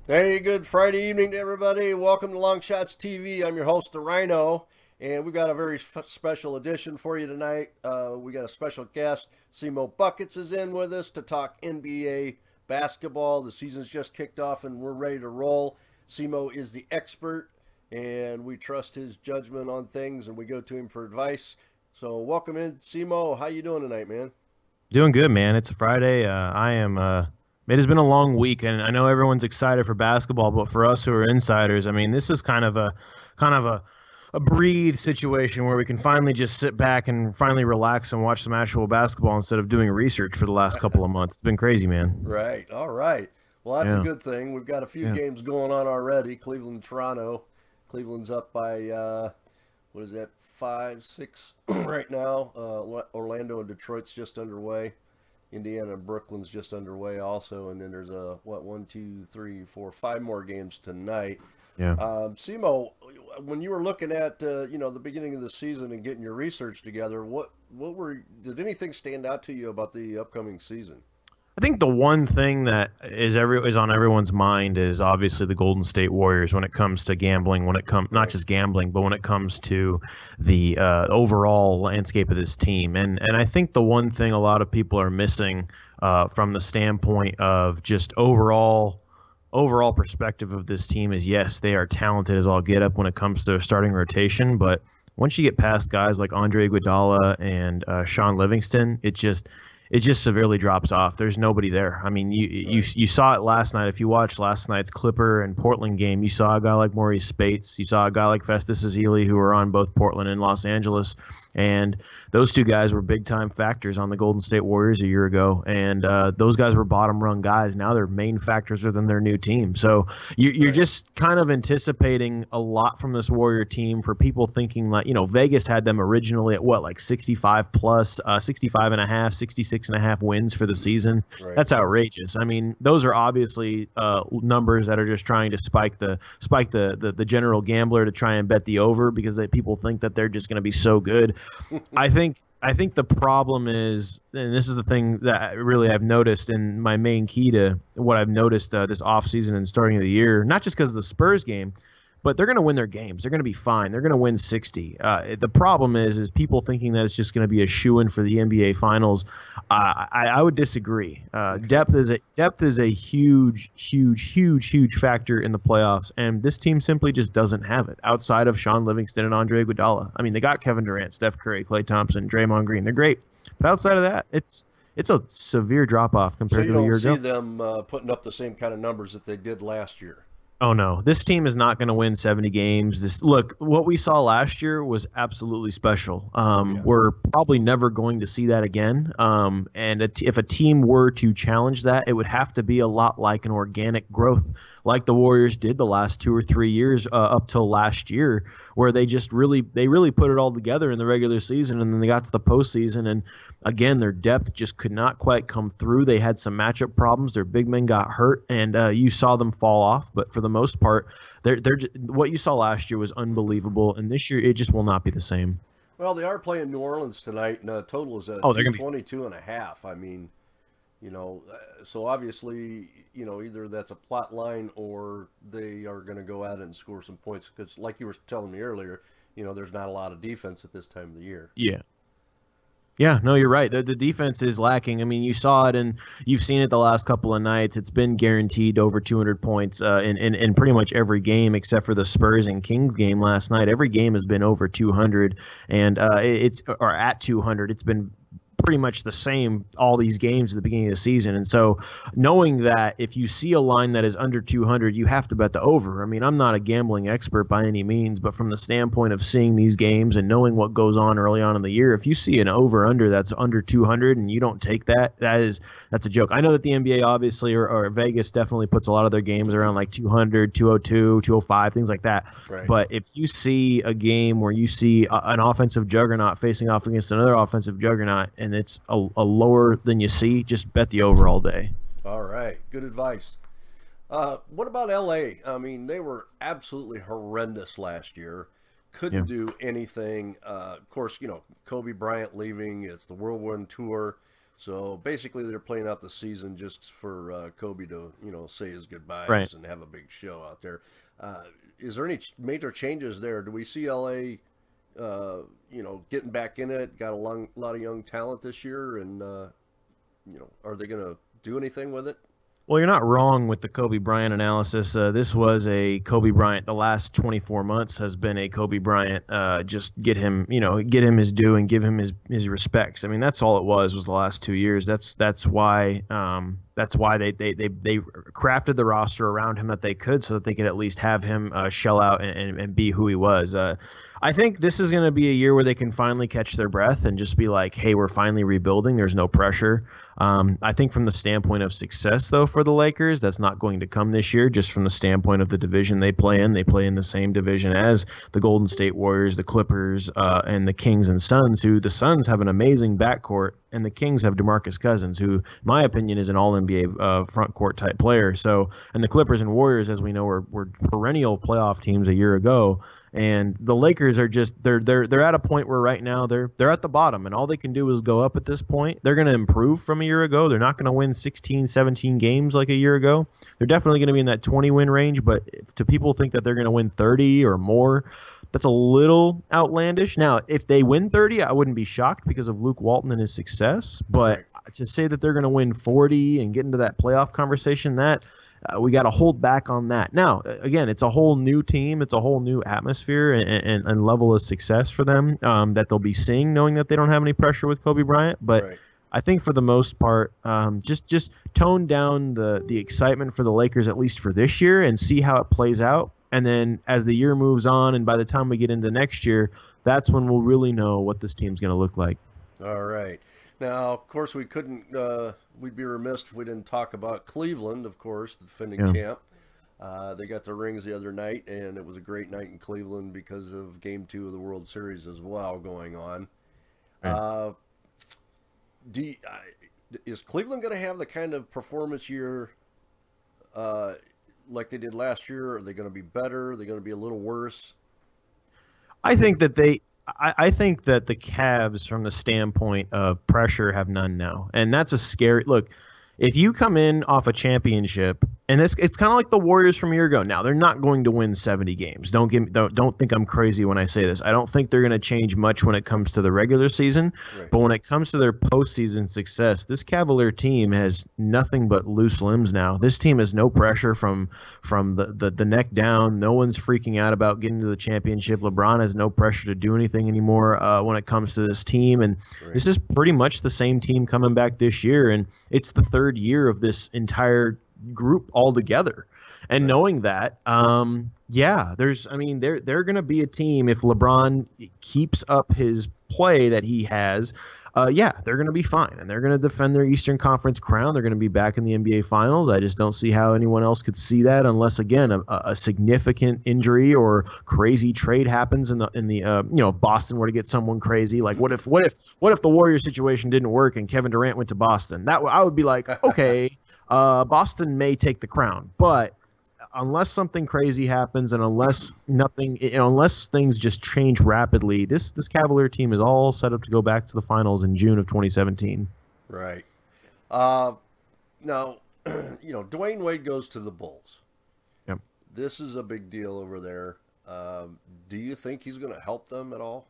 Hey, good Friday evening to everybody. Welcome to Long Shots TV. I'm your host, TheRhino, and we've got a very special edition for you tonight. We got a special guest. CMoBuckets is in with us to talk NBA basketball. The season's just kicked off, and we're ready to roll. CMo is the expert, and we trust his judgment on things, and we go to him for advice. So welcome in, CMo. How you doing tonight, man? Doing good, man. It's a Friday. I am. It has been a long week, and I know everyone's excited for basketball, but for us who are insiders, I mean, this is kind of a breathe situation where we can finally just sit back and finally relax and watch some actual basketball instead of doing research for the last couple of months. It's been crazy, man. Right. All right. Well, that's a Yeah. good thing. We've got a few Yeah. games going on already. Cleveland, Toronto. Cleveland's up by what is that? 5-6 right now. Orlando and Detroit's just underway. Indiana and Brooklyn's just underway also, and then there's one, two, three, four, five more games tonight. Yeah. Simo, when you were looking at the beginning of the season and getting your research together, did anything stand out to you about the upcoming season? I think the one thing that is on everyone's mind is obviously the Golden State Warriors when it comes to gambling. When it comes not just gambling, but when it comes to the overall landscape of this team, and I think the one thing a lot of people are missing from the standpoint of just overall perspective of this team is, yes, they are talented as all get up when it comes to their starting rotation, but once you get past guys like Andre Iguodala and Sean Livingston, it just severely drops off. There's nobody there. I mean, you saw it last night. If you watched last night's Clipper and Portland game, you saw a guy like Maurice Spates. You saw a guy like Festus Ezeli, who were on both Portland and Los Angeles. And those two guys were big-time factors on the Golden State Warriors a year ago. And those guys were bottom-rung guys. Now they're main factors within their new team. So you're just kind of anticipating a lot from this Warrior team for people thinking like, Vegas had them originally at like 65 plus, 65 and a half, 66 and a half wins for the season. Right. That's outrageous. I mean, those are obviously numbers that are just trying to spike the general gambler to try and bet the over because people think that they're just going to be so good. I think the problem is, and this is the thing that really I've noticed, and my main key to what I've noticed this offseason and starting of the year, not just because of the Spurs game, but they're going to win their games. They're going to be fine. They're going to win 60. The problem is people thinking that it's just going to be a shoo-in for the NBA Finals. I would disagree. Depth is a huge factor in the playoffs, and this team simply just doesn't have it outside of Sean Livingston and Andre Iguodala. I mean, they got Kevin Durant, Steph Curry, Klay Thompson, Draymond Green. They're great, but outside of that, it's a severe drop-off compared to a year ago. So you don't see them putting up the same kind of numbers that they did last year? Oh no, this team is not going to win 70 games. Look, what we saw last year was absolutely special. We're probably never going to see that again. If a team were to challenge that, it would have to be a lot like an organic growth, like the Warriors did the last 2 or 3 years up till last year, where they really put it all together in the regular season, and then they got to the postseason, and again, their depth just could not quite come through. They had some matchup problems. Their big men got hurt, and you saw them fall off. But for the most part, what you saw last year was unbelievable, and this year it just will not be the same. Well, they are playing New Orleans tonight, and the total is at They're going to be 22 and a half. I mean, so obviously, either that's a plot line or they are going to go out and score some points because, like you were telling me earlier, there's not a lot of defense at this time of the year. Yeah. Yeah, no, you're right. The defense is lacking. I mean, you saw it, and you've seen it the last couple of nights. It's been guaranteed over 200 points in pretty much every game except for the Spurs and Kings game last night. Every game has been over 200, and or at 200. It's been pretty much the same all these games at the beginning of the season. And so knowing that if you see a line that is under 200, you have to bet the over. I mean, I'm not a gambling expert by any means, but from the standpoint of seeing these games and knowing what goes on early on in the year, if you see an over-under that's under 200 and you don't take that, that's a joke. I know that the NBA obviously or Vegas definitely puts a lot of their games around like 200, 202, 205, things like that. Right. But if you see a game where you see an offensive juggernaut facing off against another offensive juggernaut and it's a lower than you see, just bet the over all day. All right. Good advice. What about LA? I mean, they were absolutely horrendous last year. Couldn't do anything. Of course, Kobe Bryant leaving. It's the whirlwind tour. So basically, they're playing out the season just for Kobe to, say his goodbyes Right. and have a big show out there. Is there any major changes there? Do we see LA, getting back in it? Got a lot of young talent this year, and are they going to do anything with it? Well, you're not wrong with the Kobe Bryant analysis. This was a Kobe Bryant. The last 24 months has been a Kobe Bryant. Just get him his due and give him his respects. I mean, that's all it was the last 2 years. That's why they crafted the roster around him that they could, so that they could at least have him shell out and be who he was. I think this is going to be a year where they can finally catch their breath and just be like, hey, we're finally rebuilding. There's no pressure. I think from the standpoint of success, though, for the Lakers, that's not going to come this year, just from the standpoint of the division they play in. They play in the same division as the Golden State Warriors, the Clippers, and the Kings and Suns, who the Suns have an amazing backcourt, and the Kings have DeMarcus Cousins, who, in my opinion, is an all-NBA front court type player. So, and the Clippers and Warriors, as we know, were perennial playoff teams a year ago. And the Lakers are just they're at a point where right now they're at the bottom, and all they can do is go up at this point. They're going to improve from a year ago. They're not going to win 16, 17 games like a year ago. They're definitely going to be in that 20-win range, but to people think that they're going to win 30 or more, that's a little outlandish. Now, if they win 30, I wouldn't be shocked because of Luke Walton and his success, but to say that they're going to win 40 and get into that playoff conversation, that we got to hold back on that. Now, again, it's a whole new team. It's a whole new atmosphere and level of success for them that they'll be seeing, knowing that they don't have any pressure with Kobe Bryant. But I think for the most part, just tone down the excitement for the Lakers, at least for this year, and see how it plays out. And then as the year moves on, and by the time we get into next year, that's when we'll really know what this team's going to look like. All right. Now, of course, we couldn't. We'd be remiss if we didn't talk about Cleveland, of course, the defending champ. They got their rings the other night, and it was a great night in Cleveland because of Game 2 of the World Series as well going on. Is Cleveland going to have the kind of performance year like they did last year? Are they going to be better? Are they going to be a little worse? I think that the Cavs, from the standpoint of pressure, have none now. And that's a scary look. If you come in off a championship, and it's kind of like the Warriors from a year ago. Now, they're not going to win 70 games. Don't think I'm crazy when I say this. I don't think they're going to change much when it comes to the regular season. Right. But when it comes to their postseason success, this Cavalier team has nothing but loose limbs now. This team has no pressure from the neck down. No one's freaking out about getting to the championship. LeBron has no pressure to do anything anymore when it comes to this team. And this is pretty much the same team coming back this year. And it's the third year of this entire group altogether. And knowing that, they're going to be a team if LeBron keeps up his play that he has. They're going to be fine, and they're going to defend their Eastern Conference crown. They're going to be back in the NBA Finals. I just don't see how anyone else could see that unless, again, a significant injury or crazy trade happens in the Boston were to get someone crazy. Like what if the Warriors situation didn't work and Kevin Durant went to Boston? That I would be like, okay, Boston may take the crown, but unless something crazy happens and unless things just change rapidly, this Cavalier team is all set up to go back to the finals in June of 2017. Right. Now, Dwayne Wade goes to the Bulls. Yep. This is a big deal over there. Do you think he's going to help them at all?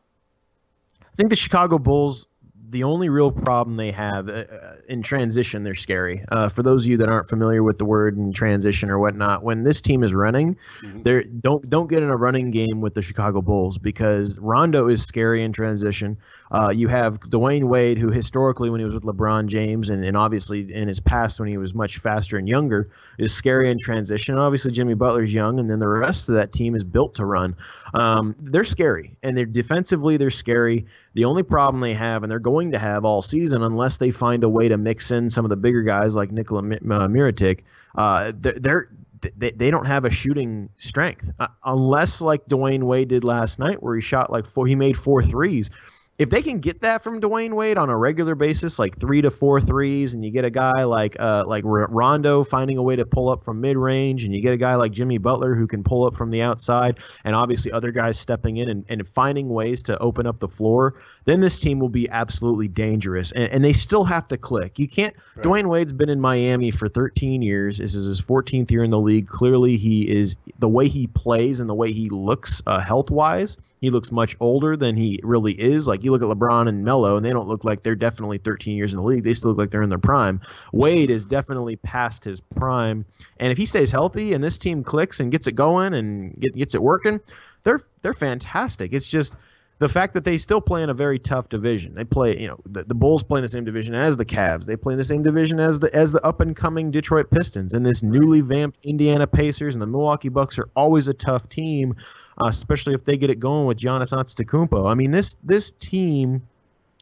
I think the Chicago Bulls, the only real problem they have in transition, they're scary. For those of you that aren't familiar with the word in transition or whatnot, when this team is running, don't get in a running game with the Chicago Bulls because Rondo is scary in transition. You have Dwayne Wade, who historically when he was with LeBron James and obviously in his past when he was much faster and younger, is scary in transition. And obviously Jimmy Butler's young, and then the rest of that team is built to run. They're scary, and defensively they're scary. The only problem they have, and they're going to have all season unless they find a way to mix in some of the bigger guys like Nikola Mirotic, they don't have a shooting strength unless like Dwayne Wade did last night where he shot he made 4 threes. if they can get that from Dwayne Wade on a regular basis, like 3 to 4 threes, and you get a guy like Rondo finding a way to pull up from mid-range, and you get a guy like Jimmy Butler who can pull up from the outside, and obviously other guys stepping in and finding ways to open up the floor, then this team will be absolutely dangerous. And they still have to click. You can't right. Dwayne Wade's been in Miami for 13 years. This is his 14th year in the league. Clearly, the way he plays and the way he looks health-wise, he looks much older than he really is. Like, you look at LeBron and Melo, and they don't look like they're definitely 13 years in the league. They still look like they're in their prime. Wade is definitely past his prime. And if he stays healthy and this team clicks and gets it going and gets it working, they're fantastic. It's just the fact that they still play in a very tough division. They play, the Bulls play in the same division as the Cavs. They play in the same division as the up-and-coming Detroit Pistons. And this newly vamped Indiana Pacers and the Milwaukee Bucks are always a tough team, especially if they get it going with Giannis Antetokounmpo. I mean, this team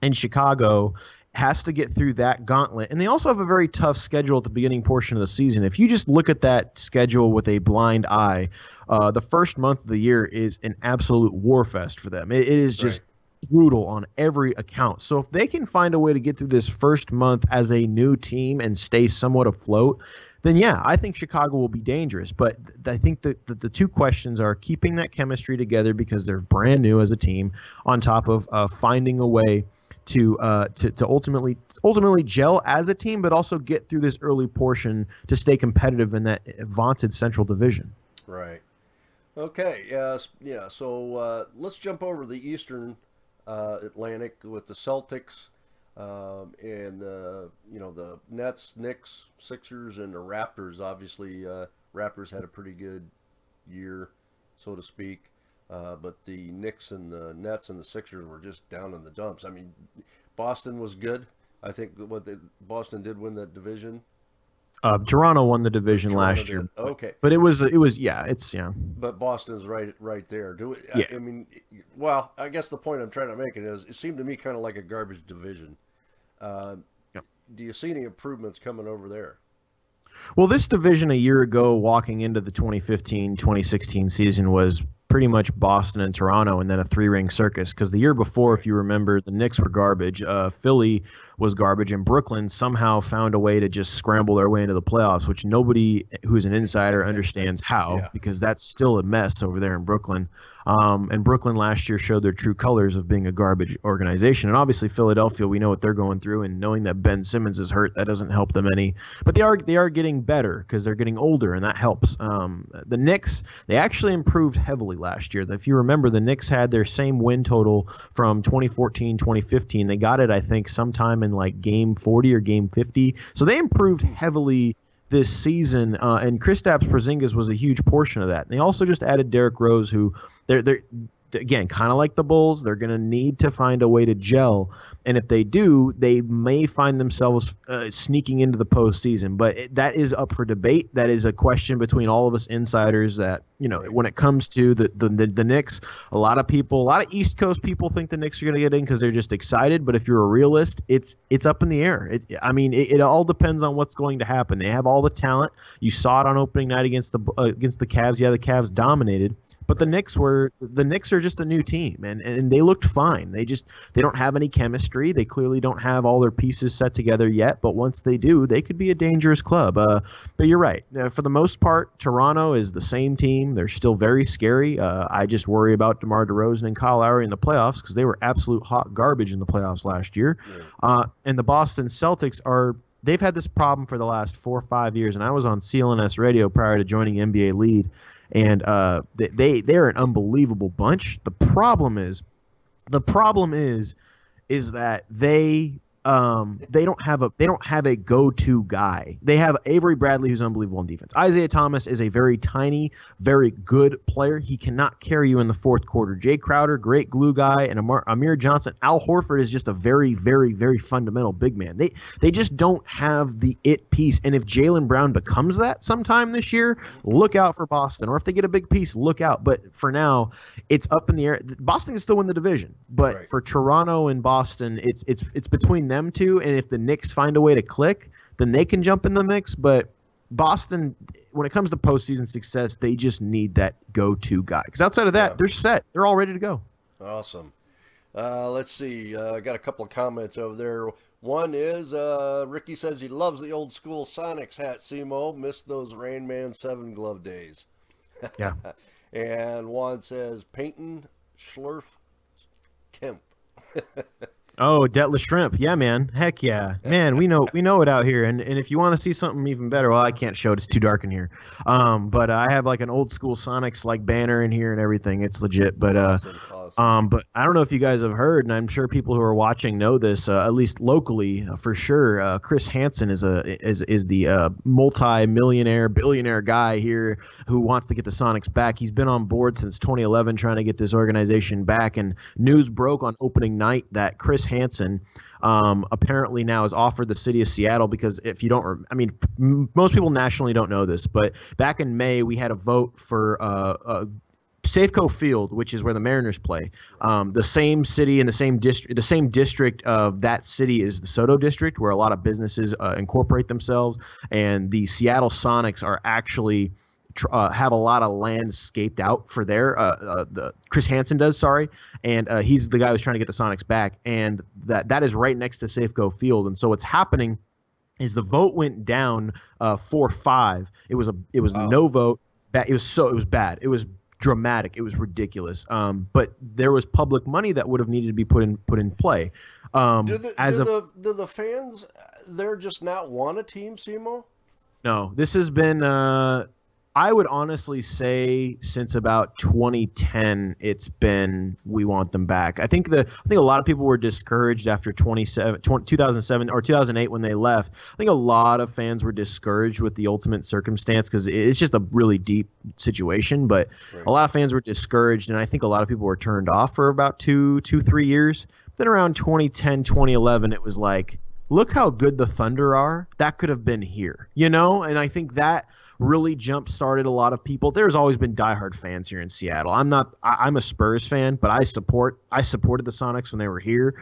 in Chicago has to get through that gauntlet. And they also have a very tough schedule at the beginning portion of the season. If you just look at that schedule with a blind eye, the first month of the year is an absolute war fest for them. It is just brutal on every account. So if they can find a way to get through this first month as a new team and stay somewhat afloat, then yeah, I think Chicago will be dangerous. But I think that the two questions are keeping that chemistry together because they're brand new as a team, on top of finding a way to ultimately gel as a team, but also get through this early portion to stay competitive in that vaunted Central Division. Right. Okay. Yeah. So let's jump over the Eastern Atlantic with the Celtics and the Nets, Knicks, Sixers, and the Raptors. Obviously, Raptors had a pretty good year, so to speak. But the Knicks and the Nets and the Sixers were just down in the dumps. I mean, Boston was good. I think Boston did win that division. Toronto won the division last year. Okay, but it was But Boston's right there. I mean, well, I guess the point I'm trying to make is it seemed to me kind of like a garbage division. Do you see any improvements coming over there? Well, this division a year ago, walking into the 2015-2016 season, was pretty much Boston and Toronto and then a three-ring circus, because the year before, if you remember, the Knicks were garbage, Philly was garbage, and Brooklyn somehow found a way to just scramble their way into the playoffs, which nobody who's an insider understands how, because that's still a mess over there in Brooklyn. And Brooklyn last year showed their true colors of being a garbage organization. And obviously Philadelphia, we know what they're going through, and knowing that Ben Simmons is hurt, that doesn't help them any. But they are getting better because they're getting older, and that helps. The Knicks, they actually improved heavily last year. If you remember, the Knicks had their same win total from 2014-2015. They got it, I think, sometime in like game 40 or game 50. So they improved heavily this season, and Kristaps Porzingis was a huge portion of that. And they also just added Derrick Rose, who they're again, kind of like the Bulls, they're going to need to find a way to gel. And if they do, they may find themselves sneaking into the postseason. But that is up for debate. That is a question between all of us insiders that, when it comes to the Knicks, a lot of East Coast people think the Knicks are going to get in because they're just excited. But if you're a realist, it's up in the air. It all depends on what's going to happen. They have all the talent. You saw it on opening night against the Cavs. Yeah, the Cavs dominated. But the Knicks are just a new team, and they looked fine. They don't have any chemistry. They clearly don't have all their pieces set together yet. But once they do, they could be a dangerous club. But you're right. For the most part, Toronto is the same team. They're still very scary. I just worry about DeMar DeRozan and Kyle Lowry in the playoffs because they were absolute hot garbage in the playoffs last year. Yeah. And the Boston Celtics they've had this problem for the last 4 or 5 years. And I was on CLNS radio prior to joining NBA Lead. And they're an unbelievable bunch. The problem is that they don't have a go-to guy. They have Avery Bradley, who's unbelievable in defense. Isaiah Thomas is a very tiny, very good player. He cannot carry you in the fourth quarter. Jay Crowder, great glue guy, and Amir Johnson. Al Horford is just a very, very, very fundamental big man. They just don't have the it piece. And if Jaylen Brown becomes that sometime this year, look out for Boston. Or if they get a big piece, look out. But for now, it's up in the air. Boston can still win the division, but for Toronto and Boston, it's between them two, and if the Knicks find a way to click, then they can jump in the mix. But Boston, when it comes to postseason success, they just need that go-to guy. Because outside of that, they're set. They're all ready to go. Awesome. Let's see. I got a couple of comments over there. One is Ricky says he loves the old school Sonics hat. CMO missed those Rain Man 7 glove days. Yeah. And one says Peyton Schlurf Kemp. Oh, Detlef Shrimp. Yeah, man. Heck yeah. Man, we know it out here. And if you want to see something even better, well, I can't show it. It's too dark in here. But I have like an old school Sonics like banner in here and everything. It's legit. But Awesome. but I don't know if you guys have heard, and I'm sure people who are watching know this, at least locally for sure. Chris Hansen is the multi-millionaire, billionaire guy here who wants to get the Sonics back. He's been on board since 2011 trying to get this organization back, and news broke on opening night that Chris Hansen apparently now has offered the city of Seattle, because if you don't, I mean, most people nationally don't know this, but back in May we had a vote for Safeco Field, which is where the Mariners play. The same city and the same district of that city is the Soto district, where a lot of businesses incorporate themselves, and the Seattle Sonics are actually have a lot of land scaped out for the Chris Hansen does, sorry, and he's the guy who's trying to get the Sonics back, and that is right next to Safeco Field. And so what's happening is the vote went down 4-5. It was Wow. no vote. It was bad. It was dramatic. It was ridiculous. But there was public money that would have needed to be put in play. Do the fans there just not want a team, Simo? No, this has been I would honestly say since about 2010, it's been we want them back. I think a lot of people were discouraged after 2007 or 2008 when they left. I think a lot of fans were discouraged with the ultimate circumstance because it's just a really deep situation. But Right. a lot of fans were discouraged, and I think a lot of people were turned off for about 3 years. Then around 2010, 2011, it was like, look how good the Thunder are. That could have been here, And I think that really jump-started a lot of people. There's always been diehard fans here in Seattle. I'm a Spurs fan, but I supported the Sonics when they were here.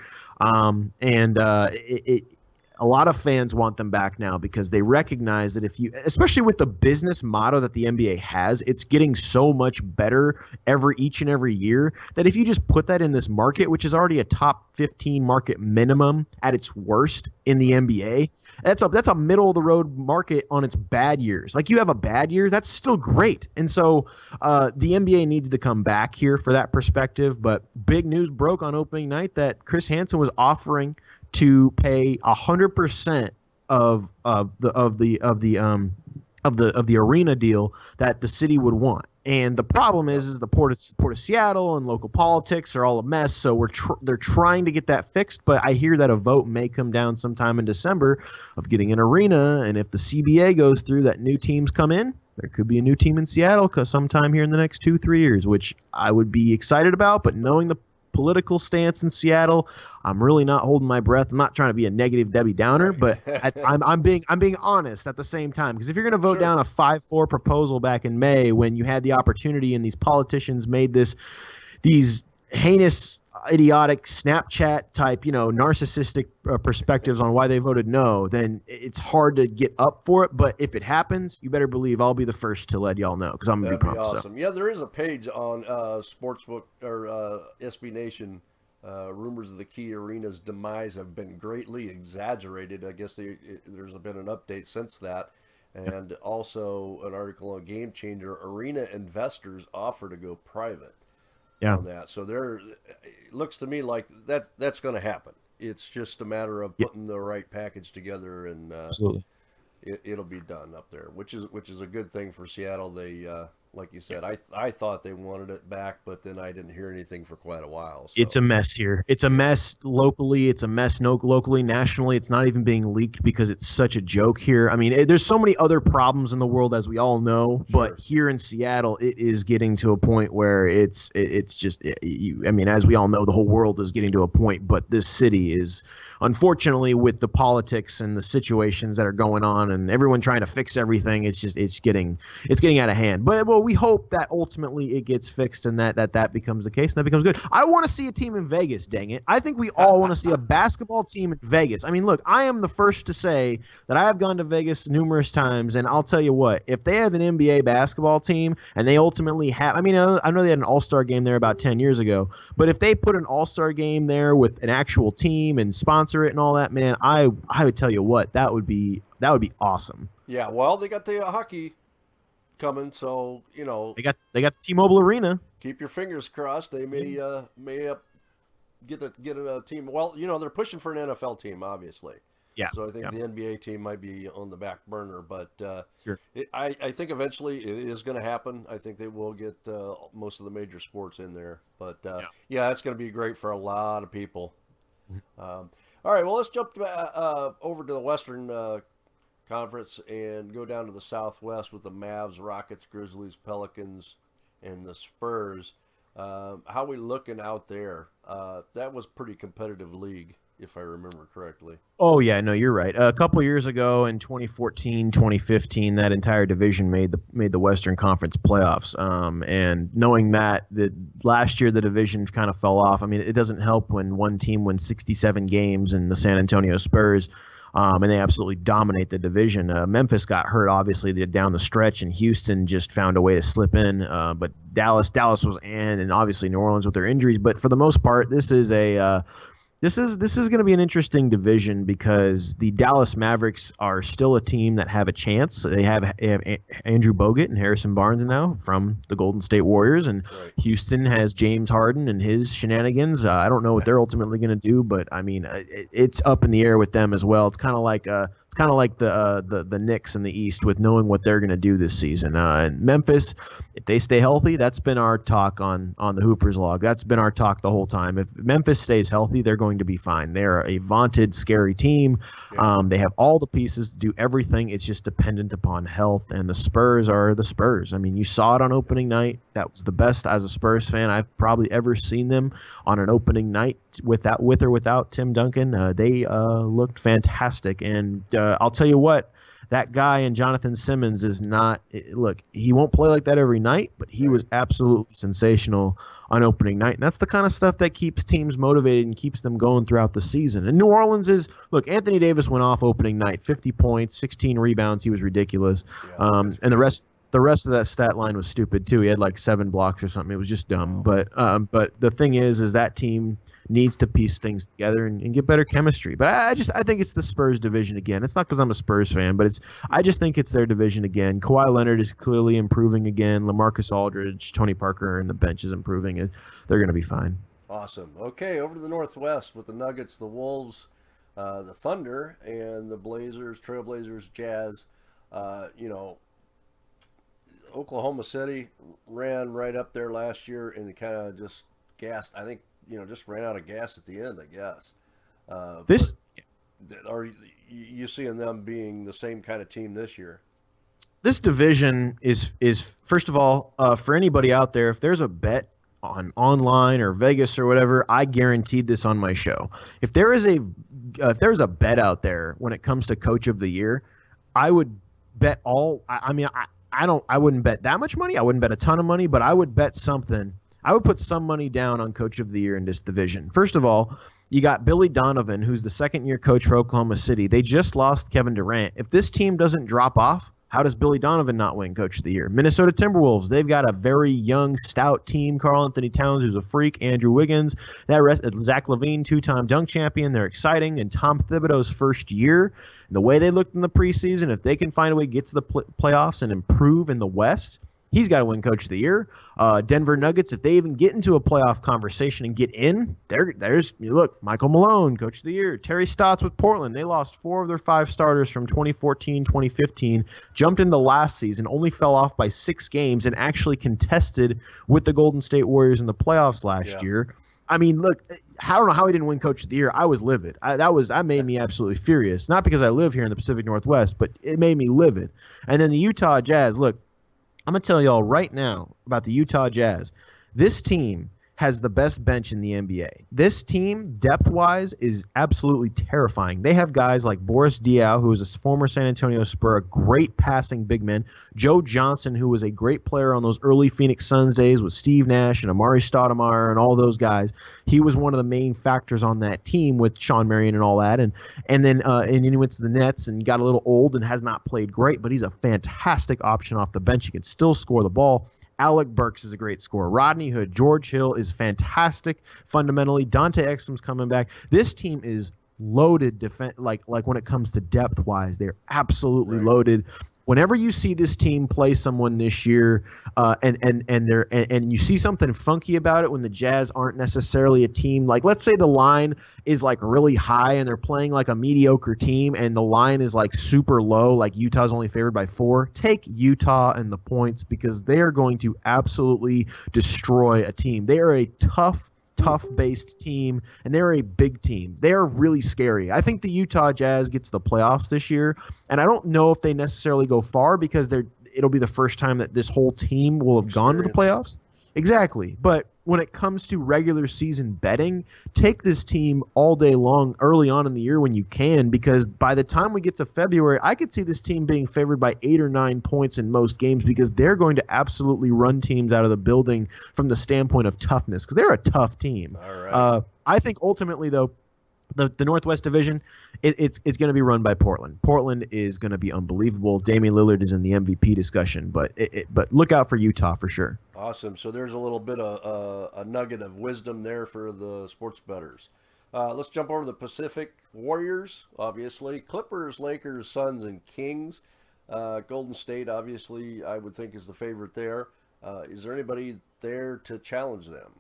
A lot of fans want them back now because they recognize that especially with the business motto that the NBA has, it's getting so much better each and every year that if you just put that in this market, which is already a top 15 market minimum at its worst in the NBA, that's a middle of the road market on its bad years. Like, you have a bad year, that's still great. And so the NBA needs to come back here for that perspective. But big news broke on opening night that Chris Hansen was offering to pay 100% of the arena deal that the city would want. And the problem is the Port of Seattle and local politics are all a mess. So they're trying to get that fixed. But I hear that a vote may come down sometime in December of getting an arena. And if the CBA goes through, that new teams come in, there could be a new team in Seattle sometime here in the next 2-3 years, which I would be excited about. But knowing the political stance in Seattle, I'm really not holding my breath. I'm not trying to be a negative Debbie Downer, but I'm being honest at the same time, because if you're going to vote down a 5-4 proposal back in May when you had the opportunity and these politicians made these heinous, idiotic Snapchat type, narcissistic perspectives on why they voted no, then it's hard to get up for it. But if it happens, you better believe I'll be the first to let y'all know, because I'm gonna be pumped. Awesome. So. Yeah, there is a page on Sportsbook or SB Nation. Rumors of the key arena's demise have been greatly exaggerated. I guess there's been an update since that. And also an article on Game Changer. Arena investors offer to go private. Yeah. On that. So it looks to me like that's going to happen. It's just a matter of putting the right package together, and Absolutely. It'll be done up there, which is a good thing for Seattle. They like you said, I thought they wanted it back, but then I didn't hear anything for quite a while. So. It's a mess here. It's a mess locally. It's a mess locally, nationally. It's not even being leaked because it's such a joke here. I mean, there's so many other problems in the world, as we all know, but here in Seattle, it is getting to a point where it's just, I mean, as we all know, the whole world is getting to a point, but this city is unfortunately, with the politics and the situations that are going on and everyone trying to fix everything, it's getting out of hand. But we hope that ultimately it gets fixed and that becomes the case and that becomes good. I want to see a team in Vegas, dang it. I think we all want to see a basketball team in Vegas. I mean, look, I am the first to say that I have gone to Vegas numerous times, and I'll tell you what, if they have an NBA basketball team and they ultimately have, I mean, I know they had an all-star game there about 10 years ago, but if they put an all-star game there with an actual team and sponsor it and all that, man, I would tell you what, that would be awesome. Yeah, well, they got the hockey coming, so they got the T-Mobile Arena. Keep your fingers crossed. They may get a team. Well, they're pushing for an NFL team, obviously. Yeah. So I think the NBA team might be on the back burner, but sure. I think eventually it is going to happen. I think they will get most of the major sports in there, but yeah, it's going to be great for a lot of people. All right, well, let's jump over to the Western Conference and go down to the Southwest with the Mavs, Rockets, Grizzlies, Pelicans, and the Spurs. How we looking out there? That was pretty competitive league, if I remember correctly. Oh, yeah, no, you're right. A couple years ago in 2014, 2015, that entire division made the Western Conference playoffs. And knowing that last year the division kind of fell off, I mean, it doesn't help when one team wins 67 games and the San Antonio Spurs, and they absolutely dominate the division. Memphis got hurt, obviously, down the stretch, and Houston just found a way to slip in. But Dallas was in, and obviously New Orleans with their injuries. But for the most part, this is This is going to be an interesting division because the Dallas Mavericks are still a team that have a chance. They have Andrew Bogut and Harrison Barnes now from the Golden State Warriors, and Houston has James Harden and his shenanigans. I don't know what they're ultimately going to do, but I mean, it's up in the air with them as well. It's kind of like the Knicks in the East with knowing what they're going to do this season. And Memphis, if they stay healthy, that's been our talk on the Hoopers log. That's been our talk the whole time. If Memphis stays healthy, they're going to be fine. They're a vaunted, scary team. Yeah. They have all the pieces to do everything. It's just dependent upon health, and the Spurs are the Spurs. I mean, you saw it on opening night. That was the best as a Spurs fan I've probably ever seen them on an opening night with or without Tim Duncan. They looked fantastic, and I'll tell you what, that guy and Jonathan Simmons is not – look, he won't play like that every night, but he was absolutely sensational on opening night. And that's the kind of stuff that keeps teams motivated and keeps them going throughout the season. And New Orleans is – look, Anthony Davis went off opening night, 50 points, 16 rebounds. He was ridiculous. And the rest of that stat line was stupid too. He had like 7 blocks or something. It was just dumb. But the thing is that team needs to piece things together and get better chemistry. But I think it's the Spurs division again. It's not because I'm a Spurs fan, but I just think it's their division again. Kawhi Leonard is clearly improving again. LaMarcus Aldridge, Tony Parker, and the bench is improving. They're going to be fine. Awesome. Okay, over to the Northwest with the Nuggets, the Wolves, the Thunder, and the Blazers, Trailblazers, Jazz. Oklahoma City ran right up there last year and they kind of just gassed. I think, just ran out of gas at the end, I guess. Are you seeing them being the same kind of team this year? This division is first of all, for anybody out there, if there's a bet on online or Vegas or whatever, I guaranteed this on my show. If there's a bet out there when it comes to Coach of the Year, I would bet I wouldn't bet that much money. I wouldn't bet a ton of money, but I would bet something. I would put some money down on Coach of the Year in this division. First of all, you got Billy Donovan, who's the second-year coach for Oklahoma City. They just lost Kevin Durant. If this team doesn't drop off, how does Billy Donovan not win Coach of the Year? Minnesota Timberwolves, they've got a very young, stout team. Karl Anthony Towns, who's a freak. Andrew Wiggins. Zach LaVine, 2-time dunk champion. They're exciting. And Tom Thibodeau's first year, the way they looked in the preseason, if they can find a way to get to the playoffs and improve in the West, he's got to win Coach of the Year. Denver Nuggets, if they even get into a playoff conversation and get in, look, Michael Malone, Coach of the Year. Terry Stotts with Portland. They lost 4 of their 5 starters from 2014, 2015, jumped into last season, only fell off by 6 games, and actually contested with the Golden State Warriors in the playoffs last year. I mean, look, I don't know how he didn't win Coach of the Year. I was livid. That made me absolutely furious. Not because I live here in the Pacific Northwest, but it made me livid. And then the Utah Jazz, look, I'm going to tell y'all right now about the Utah Jazz. This team has the best bench in the NBA. This team, depth-wise, is absolutely terrifying. They have guys like Boris Diaw, who is a former San Antonio Spur, a great passing big man. Joe Johnson, who was a great player on those early Phoenix Suns days with Steve Nash and Amari Stoudemire and all those guys. He was one of the main factors on that team with Sean Marion and all that. And then he went to the Nets and got a little old and has not played great, but he's a fantastic option off the bench. He can still score the ball. Alec Burks is a great scorer. Rodney Hood, George Hill is fantastic fundamentally. Dante Exum's coming back. This team is loaded like when it comes to depth-wise. They're absolutely loaded. Whenever you see this team play someone this year, and you see something funky about it when the Jazz aren't necessarily a team, like let's say the line is like really high and they're playing like a mediocre team and the line is like super low, like Utah's only favored by 4, take Utah and the points because they are going to absolutely destroy a team. They are a tough-based team, and they're a big team. They're really scary. I think the Utah Jazz get to the playoffs this year, and I don't know if they necessarily go far because it'll be the first time that this whole team will have gone to the playoffs. Exactly. But when it comes to regular season betting, take this team all day long early on in the year when you can, because by the time we get to February, I could see this team being favored by 8 or 9 points in most games because they're going to absolutely run teams out of the building from the standpoint of toughness because they're a tough team. All right. I think ultimately, though, the Northwest Division, it's going to be run by Portland. Portland is going to be unbelievable. Damian Lillard is in the MVP discussion, but look out for Utah for sure. Awesome. So there's a little bit of a nugget of wisdom there for the sports bettors. Let's jump over to the Pacific. Warriors, obviously. Clippers, Lakers, Suns, and Kings. Golden State, obviously, I would think is the favorite there. Is there anybody there to challenge them?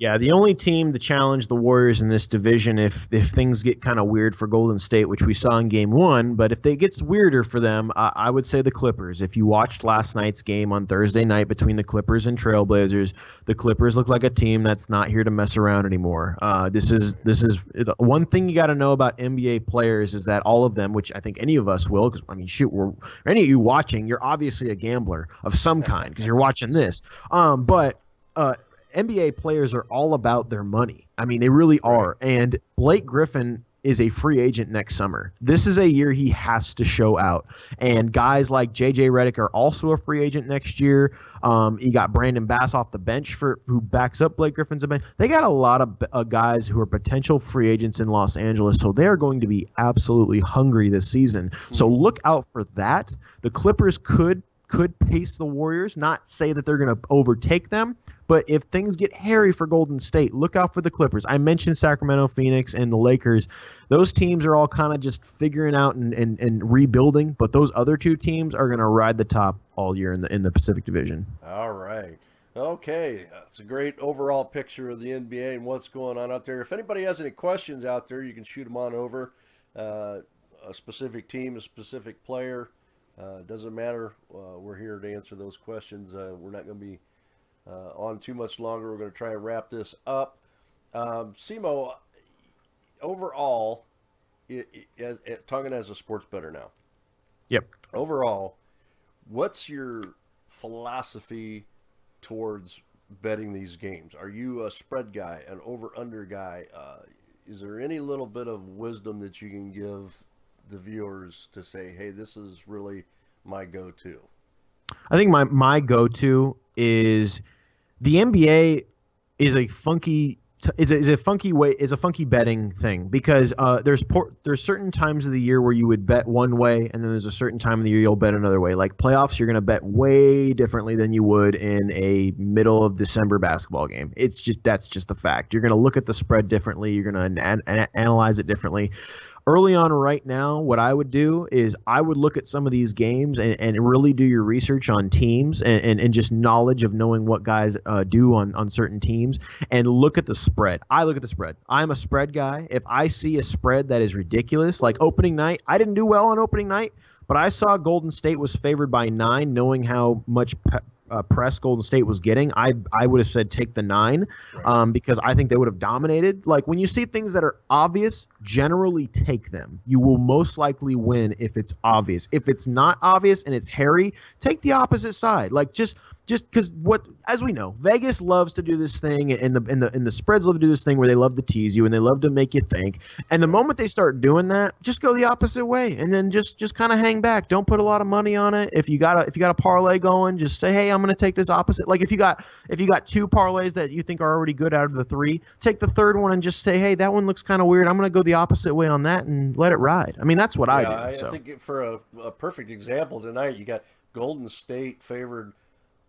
Yeah, the only team to challenge the Warriors in this division if things get kind of weird for Golden State, which we saw in Game 1, but if it gets weirder for them, I would say the Clippers. If you watched last night's game on Thursday night between the Clippers and Trailblazers, the Clippers look like a team that's not here to mess around anymore. This is one thing you got to know about NBA players is that all of them, which I think any of us will, because I mean, shoot, any of you watching, you're obviously a gambler of some kind because you're watching this. But NBA players are all about their money. I mean, they really are. And Blake Griffin is a free agent next summer. This is a year he has to show out. And guys like J.J. Redick are also a free agent next year. You got Brandon Bass off the bench who backs up Blake Griffin's bench. They got a lot of guys who are potential free agents in Los Angeles, so they're going to be absolutely hungry this season. So look out for that. The Clippers could pace the Warriors, not say that they're going to overtake them, but if things get hairy for Golden State, look out for the Clippers. I mentioned Sacramento, Phoenix, and the Lakers. Those teams are all kind of just figuring out and rebuilding, but those other two teams are going to ride the top all year in the Pacific Division. All right. Okay. It's a great overall picture of the NBA and what's going on out there. If anybody has any questions out there, you can shoot them on over. A specific team, a specific player. Doesn't matter. We're here to answer those questions. We're not going to be on too much longer. We're going to try and wrap this up. CMo, overall, talking as a sports bettor now. Yep. Overall, what's your philosophy towards betting these games? Are you a spread guy, an over-under guy? Is there any little bit of wisdom that you can give the viewers to say, hey, this is really my go-to? I think my go-to is the NBA is a funky betting thing because there's certain times of the year where you would bet one way and then there's a certain time of the year you'll bet another way. Like playoffs, you're going to bet way differently than you would in a middle of December basketball game. That's just the fact. You're going to look at the spread differently. You're going to analyze it differently. Early on right now, what I would do is I would look at some of these games and really do your research on teams and just knowledge of knowing what guys do on certain teams and look at the spread. I look at the spread. I'm a spread guy. If I see a spread that is ridiculous, like opening night, I didn't do well on opening night, but I saw Golden State was favored by 9, knowing how much press Golden State was getting. I would have said take the 9 because I think they would have dominated. Like when you see things that are obvious, generally take them. You will most likely win if it's obvious. If it's not obvious and it's hairy, take the opposite side. Like just because as we know, Vegas loves to do this thing, and the spreads love to do this thing where they love to tease you and they love to make you think. And the moment they start doing that, just go the opposite way, and then just kind of hang back. Don't put a lot of money on it. If you got a parlay going, just say, hey, I'm going to take this opposite. Like if you got 2 parlays that you think are already good out of the 3, take the third one and just say, hey, that one looks kind of weird. I'm going to go the opposite way on that and let it ride. I mean, that's what I do. I think for a perfect example tonight, you got Golden State favored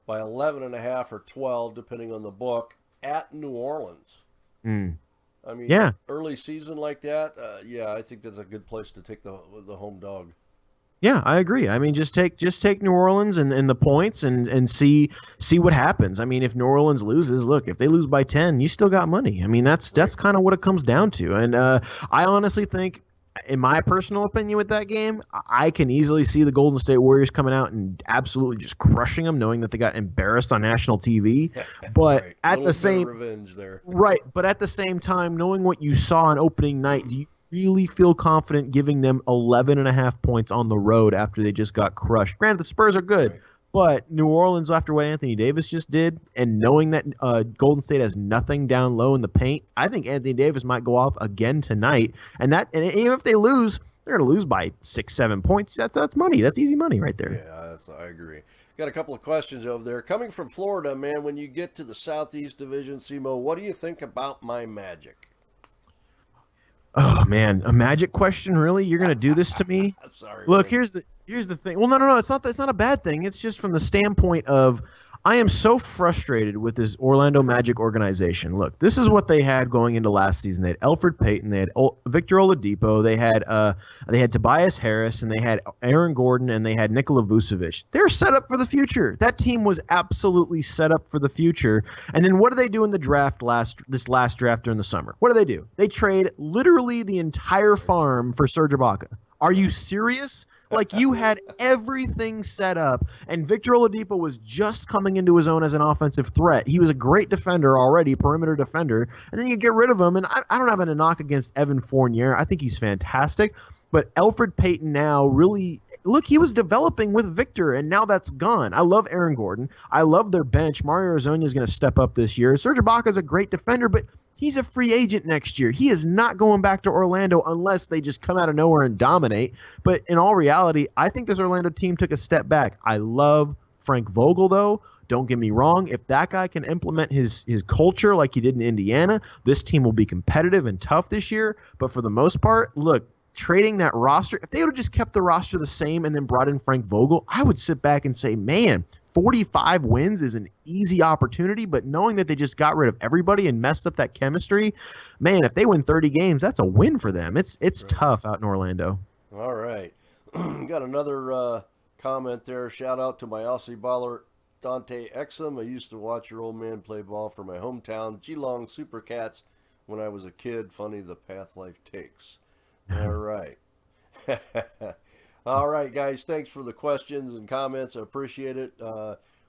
by 11.5 or 12, depending on the book, at New Orleans. I mean, early season like that, I think that's a good place to take the home dog. Yeah, I agree. I mean, just take New Orleans and the points and see what happens. I mean, if New Orleans loses, look, if they lose by 10, you still got money. I mean, that's kind of what it comes down to. And I honestly think, in my personal opinion with that game, I can easily see the Golden State Warriors coming out and absolutely just crushing them, knowing that they got embarrassed on national TV. But at the same revenge there. Right, but at the same time, knowing what you saw on opening night, do you really feel confident giving them 11.5 points on the road after they just got crushed? Granted, the Spurs are good. Right. But New Orleans, after what Anthony Davis just did, and knowing that Golden State has nothing down low in the paint, I think Anthony Davis might go off again tonight. And even if they lose, they're going to lose by 6-7 points. That's money. That's easy money right there. Yeah, I agree. Got a couple of questions over there. Coming from Florida, man, when you get to the Southeast Division, CMO, what do you think about my Magic? Oh, man, a Magic question, really? You're going to do this to me? Sorry. Look, here's the thing. Well, no. It's not a bad thing. It's just from the standpoint of I am so frustrated with this Orlando Magic organization. Look, this is what they had going into last season. They had Elfrid Payton, they had Victor Oladipo, they had Tobias Harris, and they had Aaron Gordon, and they had Nikola Vucevic. They're set up for the future. That team was absolutely set up for the future. And then what do they do in the draft this last draft during the summer? What do? They trade literally the entire farm for Serge Ibaka. Are you serious? Like, you had everything set up, and Victor Oladipo was just coming into his own as an offensive threat. He was a great defender already, perimeter defender, and then you get rid of him. And I don't have a knock against Evan Fournier. I think he's fantastic. But Elfrid Payton now really – look, he was developing with Victor, and now that's gone. I love Aaron Gordon. I love their bench. Mario Hezonja is going to step up this year. Serge Ibaka is a great defender, but – he's a free agent next year. He is not going back to Orlando unless they just come out of nowhere and dominate. But in all reality, I think this Orlando team took a step back. I love Frank Vogel, though. Don't get me wrong. If that guy can implement his culture like he did in Indiana, this team will be competitive and tough this year. But for the most part, look, trading that roster, if they would have just kept the roster the same and then brought in Frank Vogel, I would sit back and say, man, 45 wins is an easy opportunity, but knowing that they just got rid of everybody and messed up that chemistry, man, if they win 30 games, that's a win for them. It's right. Tough out in Orlando. All right. Got another comment there. Shout out to my Aussie baller, Dante Exum. I used to watch your old man play ball for my hometown, Geelong Supercats, when I was a kid. Funny the path life takes. All right. All right, guys, thanks for the questions and comments. I appreciate it.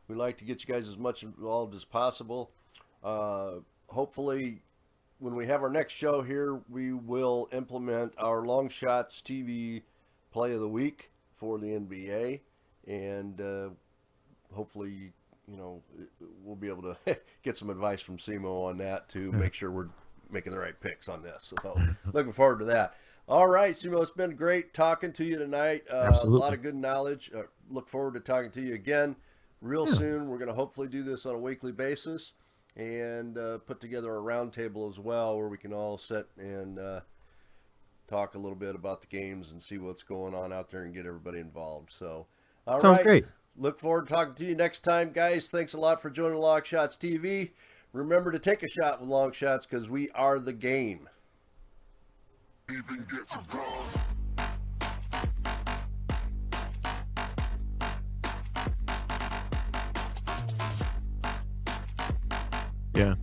We'd like to get you guys as much involved as possible. Hopefully, when we have our next show here, we will implement our Long Shots TV Play of the Week for the NBA. And hopefully, we'll be able to get some advice from CMO on that to make sure we're making the right picks on this. So looking forward to that. All right, CMO, it's been great talking to you tonight. Absolutely. A lot of good knowledge. Look forward to talking to you again real soon. We're going to hopefully do this on a weekly basis and put together a roundtable as well where we can all sit and talk a little bit about the games and see what's going on out there and get everybody involved. So, Sounds great. Look forward to talking to you next time, guys. Thanks a lot for joining Long Shots TV. Remember to take a shot with Long Shots because we are the game. Even get to bronze. Yeah.